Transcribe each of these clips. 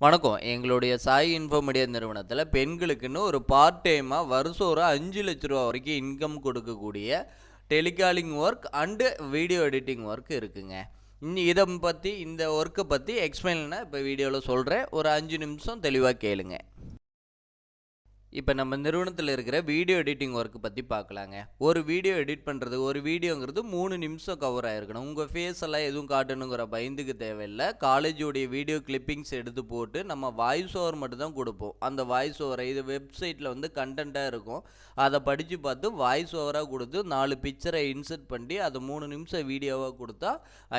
வணக்கம். எங்களுடைய Sai info media நிறுவனத்தில பெண்களுக்குன்னு ஒரு பார்ட் டைமா வருஷம் ஒரு ரூ. 5,00,000 வரைக்கும் இன்கம் கொடுக்கக்கூடிய telecalling work and video editing work இருக்குங்க. இந்த ஒர்க்கை பற்றி எக்ஸ்பிளைன் இப்போ வீடியோவில் சொல்கிறேன். ஒரு 5 நிமிஷம் தெளிவாக கேளுங்க. இப்போ நம்ம நிறுவனத்தில் இருக்கிற வீடியோ எடிட்டிங் ஒர்க்கு பற்றி பார்க்கலாங்க. ஒரு வீடியோ எடிட் பண்ணுறது, ஒரு வீடியோங்கிறது 3 நிமிஷம் கவர் ஆகிருக்கணும். உங்கள் ஃபேஸ் எல்லாம் எதுவும் காட்டணுங்கிற பயந்துக்கு தேவையில்லை. காலேஜோடைய வீடியோ கிளிப்பிங்ஸ் எடுத்து போட்டு நம்ம வாய்ஸ் ஓவர் மட்டும் தான் கொடுப்போம். அந்த வாய்ஸ் ஓவரை இது வெப்சைட்டில் கண்டென்ட்டாக இருக்கும். அதை படித்து பார்த்து வாய்ஸ் ஓவராக கொடுத்து 4 பிக்சரை இன்சர்ட் பண்ணி அதை 3 நிமிஷம் வீடியோவாக கொடுத்தா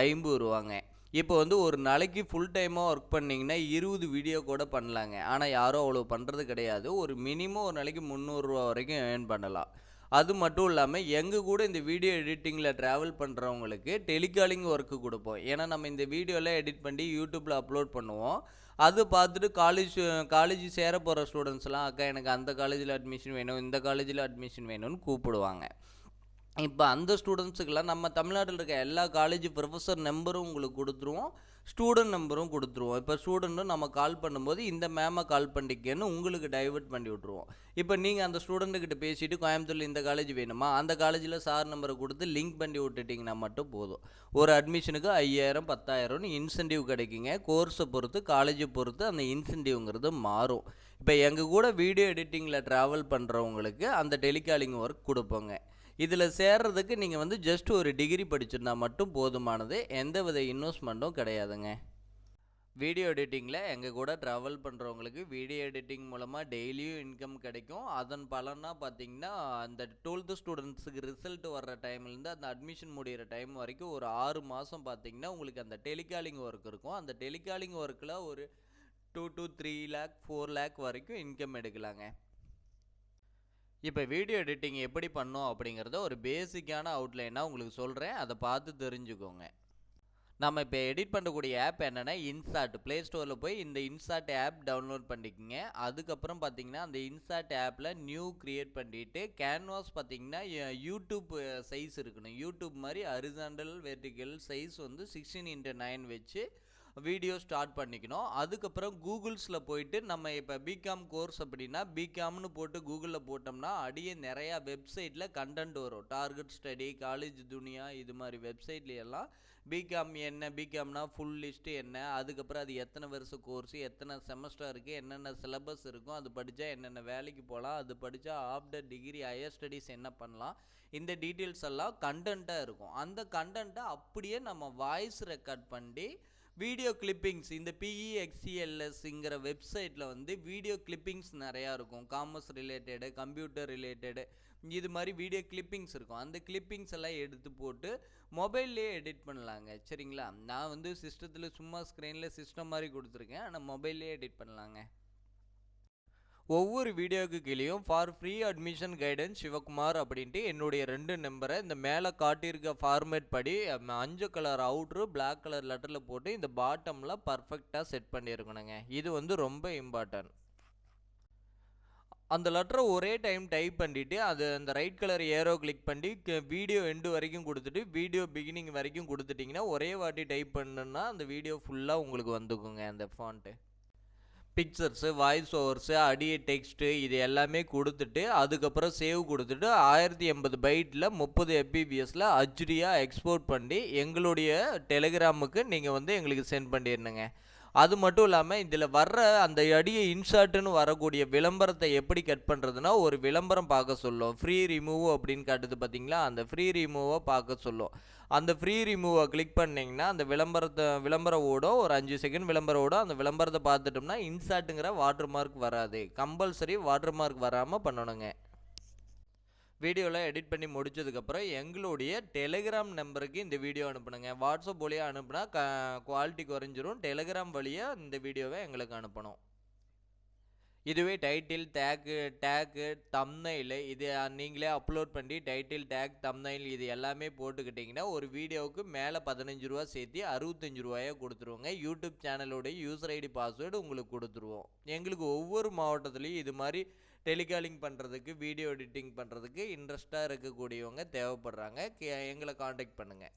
50 ரூபாங்க. இப்போ ஒரு நாளைக்கு ஃபுல் டைமாக ஒர்க் பண்ணிங்கன்னா 20 வீடியோ கூட பண்ணலாங்க. ஆனால் யாரும் அவ்வளோ பண்ணுறது கிடையாது. ஒரு மினிமம் ஒரு நாளைக்கு 300 ரூபா வரைக்கும் ஏர்ன் பண்ணலாம். அது மட்டும் இல்லாமல் எங்கள் கூட இந்த வீடியோ எடிட்டிங்கில் ட்ராவல் பண்ணுறவங்களுக்கு டெலிகாலிங் ஒர்க்கு கொடுப்போம். ஏன்னா நம்ம இந்த வீடியோலாம் எடிட் பண்ணி யூடியூப்பில் அப்லோட் பண்ணுவோம். அது பார்த்துட்டு காலேஜ் சேர போகிற ஸ்டூடெண்ட்ஸ்லாம் அக்கா எனக்கு அந்த காலேஜில் அட்மிஷன் வேணும், இந்த காலேஜில் அட்மிஷன் வேணும்னு கூப்பிடுவாங்க. இப்போ அந்த ஸ்டூடெண்ட்ஸுக்கெல்லாம் நம்ம தமிழ்நாட்டில் இருக்க எல்லா காலேஜ் ப்ரொஃபஸர் நம்பரும் உங்களுக்கு கொடுத்துருவோம், ஸ்டூடெண்ட் நம்பரும் கொடுத்துருவோம். இப்போ ஸ்டூடெண்ட்டும் நம்ம கால் பண்ணும்போது இந்த மேமை கால் பண்ணிக்கன்னு உங்களுக்கு டைவர்ட் பண்ணி விட்ருவோம். இப்போ நீங்கள் அந்த ஸ்டூடெண்ட்டுக்கிட்ட பேசிவிட்டு கோயம்புத்தூரில் இந்த காலேஜ் வேணுமா, அந்த காலேஜில் சார் நம்பரை கொடுத்து லிங்க் பண்ணி விட்டுட்டிங்கன்னா மட்டும் போதும். ஒரு அட்மிஷனுக்கு 5,000 10,000 இன்சென்டிவ் கிடைக்குங்க. கோர்ஸை பொறுத்து காலேஜை பொறுத்து அந்த இன்சென்டிவ்ங்கிறது மாறும். இப்போ எங்கள் கூட வீடியோ எடிட்டிங்கில் ட்ராவல் பண்ணுறவங்களுக்கு அந்த டெலிகாலிங் ஒர்க் கொடுப்போங்க. இதில் சேர்றதுக்கு நீங்கள் ஜஸ்ட் ஒரு டிகிரி படிச்சிருந்தா மட்டும் போதுமானது. எந்தவித இன்வெஸ்ட்மெண்ட்டும் கிடையாதுங்க. வீடியோ எடிட்டிங்கில் எங்கள் கூட ட்ராவல் பண்ணுறவங்களுக்கு வீடியோ எடிட்டிங் மூலமாக டெய்லியும் இன்கம் கிடைக்கும். அதன் பலனாக பார்த்திங்கன்னா அந்த 12th ஸ்டூடெண்ட்ஸுக்கு ரிசல்ட் வர்ற டைம்லேருந்து அந்த அட்மிஷன் முடிகிற டைம் வரைக்கும் ஒரு 6 மாதம் பார்த்திங்கன்னா உங்களுக்கு அந்த டெலிகாலிங் ஒர்க் இருக்கும். அந்த டெலிகாலிங் ஒர்க்கில் ஒரு 2 to 3 lakh 4 lakh வரைக்கும் இன்கம் எடுக்கலாங்க. இப்போ வீடியோ எடிட்டிங் எப்படி பண்ணோம் அப்படிங்கிறத ஒரு பேசிக்கான அவுட்லைனாக உங்களுக்கு சொல்கிறேன். அதை பார்த்து தெரிஞ்சுக்கோங்க. நம்ம இப்போ எடிட் பண்ணக்கூடிய ஆப் என்னென்னா இன்சாட். ப்ளே ஸ்டோரில் போய் இந்த இன்சாட் ஆப் டவுன்லோட் பண்ணிக்கோங்க. அதுக்கப்புறம் பார்த்தீங்கன்னா அந்த இன்சாட் ஆப்பில் நியூ க்ரியேட் பண்ணிவிட்டு கேன்வாஸ் பார்த்தீங்கன்னா யூடியூப் சைஸ் இருக்கணும். யூடியூப் மாதிரி ஹரிசாண்டல் வெர்டிக்கல் சைஸ் 16:9 வச்சு வீடியோ ஸ்டார்ட் பண்ணிக்கணும். அதுக்கப்புறம் கூகுள்ஸில் போயிட்டு நம்ம இப்போ பிகாம் கோர்ஸ் அப்படின்னா பிகாம்னு போட்டு கூகுளில் போட்டோம்னா அடியே நிறையா வெப்சைட்டில் கண்டென்ட் வரும். டார்கெட் ஸ்டடி, காலேஜ் துனியா, இது மாதிரி வெப்சைட்லையெல்லாம் பிகாம் என்ன, பிகாம்னா ஃபுல் லிஸ்ட்டு என்ன, அதுக்கப்புறம் அது எத்தனை வருஷம் கோர்ஸு, எத்தனை செமஸ்டர் இருக்குது, என்னென்ன சிலபஸ் இருக்கும், அது படித்தா என்னென்ன வேலைக்கு போகலாம், அது படித்தா ஆஃப்டர் டிகிரி ஹையர் ஸ்டடீஸ் என்ன பண்ணலாம், இந்த டீட்டெயில்ஸ் எல்லாம் கண்டென்ட்டாக இருக்கும். அந்த கண்டென்ட்டை அப்படியே நம்ம வாய்ஸ் ரெக்கார்ட் பண்ணி வீடியோ கிளிப்பிங்ஸ் இந்த PEXCLSங்கிற வெப்சைட்டில் வீடியோ கிளிப்பிங்ஸ் நிறையா இருக்கும். காமர்ஸ் ரிலேட்டடு, கம்ப்யூட்டர் ரிலேட்டடு, இது மாதிரி வீடியோ கிளிப்பிங்ஸ் இருக்கும். அந்த கிளிப்பிங்ஸ் எல்லாம் எடுத்து போட்டு மொபைல்லையே எடிட் பண்ணலாங்க. சரிங்களா? நான் சிஸ்டத்தில் சும்மா ஸ்க்ரீனில் சிஸ்டம் மாதிரி கொடுத்துருக்கேன். ஆனால் மொபைல்லையே எடிட் பண்ணலாங்க. ஒவ்வொரு வீடியோவுக்கு கீழேயும் for free admission guidance Sivakumar அப்படின்ட்டு என்னுடைய 2 நம்பரை இந்த மேலே காட்டியிருக்க ஃபார்மேட் படி மஞ்சள் கலர் அவுட்ரு பிளாக் கலர் லெட்டரில் போட்டு இந்த பாட்டமில் பர்ஃபெக்டாக செட் பண்ணியிருக்கணுங்க. இது ரொம்ப இம்பார்ட்டன்ட். அந்த லெட்டரை ஒரே டைம் டைப் பண்ணிவிட்டு அது அந்த ரைட் கலர் ஏரோ கிளிக் பண்ணி வீடியோ எண்டு வரைக்கும் கொடுத்துட்டு வீடியோ பிகினிங் வரைக்கும் கொடுத்துட்டிங்கன்னா ஒரே வாட்டி டைப் பண்ணுன்னா அந்த வீடியோ ஃபுல்லாக உங்களுக்கு வந்துக்குங்க. அந்த ஃபாண்ட்டு, பிக்சர்ஸு, வாய்ஸ் ஓவர்ஸு, அடியே டெக்ஸ்ட்டு, இது எல்லாமே கொடுத்துட்டு அதுக்கப்புறம் சேவ் கொடுத்துட்டு 1080 பைட்டில் 30 FPPSல ஹெச்டியாக எக்ஸ்போர்ட் பண்ணி எங்களுடைய டெலிகிராமுக்கு நீங்கள் எங்களுக்கு சென்ட் பண்ணிடணுங்க. அது மட்டும் இல்லாமல் இதில் வர்ற அந்த அடியை இன்சர்ட்டுன்னு வரக்கூடிய விளம்பரத்தை எப்படி கட் பண்ணுறதுன்னா ஒரு விளம்பரம் பார்க்க சொல்லும். ஃப்ரீ ரிமூவ் அப்படின்னு காட்டுது பார்த்தீங்களா, அந்த ஃப்ரீ ரிமூவை பார்க்க சொல்லும். அந்த ஃப்ரீ ரிமூவை கிளிக் பண்ணிங்கன்னா அந்த விளம்பரம் ஓடும். ஒரு 5 செகண்ட் விளம்பரம் ஓடும். அந்த விளம்பரத்தை பார்த்துட்டோம்னா இன்சர்ட்டுங்கிற வாட்டர் மார்க் வராது. கம்பல்சரி வாட்டர் மார்க் வராமல் பண்ணணுங்க. வீடியோவில் எடிட் பண்ணி முடிச்சதுக்கப்புறம் எங்களுடைய டெலிகிராம் நம்பருக்கு இந்த வீடியோ அனுப்பணுங்க. வாட்ஸ்அப் வழியாக அனுப்புனா குவாலிட்டி குறைஞ்சிரும். டெலிகிராம் வழியாக இந்த வீடியோவை எங்களுக்கு அனுப்பணும். இதுவே டைட்டில், டேக்கு, தம்ப்நெயில் இது நீங்களே அப்லோட் பண்ணி டைட்டில், டேக், தம்ப்நெயில் இது எல்லாமே போட்டுக்கிட்டிங்கன்னா ஒரு வீடியோவுக்கு மேலே 15 ரூபா சேர்த்து 65 ரூபாயாக கொடுத்துருவோங்க. யூடியூப் சேனலோடைய யூசர் ஐடி பாஸ்வேர்டு உங்களுக்கு கொடுத்துருவோம். எங்களுக்கு ஒவ்வொரு மாவட்டத்துலேயும் இது மாதிரி டெலிகாலிங் பண்ணுறதுக்கு, வீடியோ எடிட்டிங் பண்ணுறதுக்கு இன்ட்ரெஸ்ட்டாக இருக்கக்கூடியவங்க தேவைப்படுறாங்க. எங்களை காண்டாக்ட் பண்ணுங்கள்.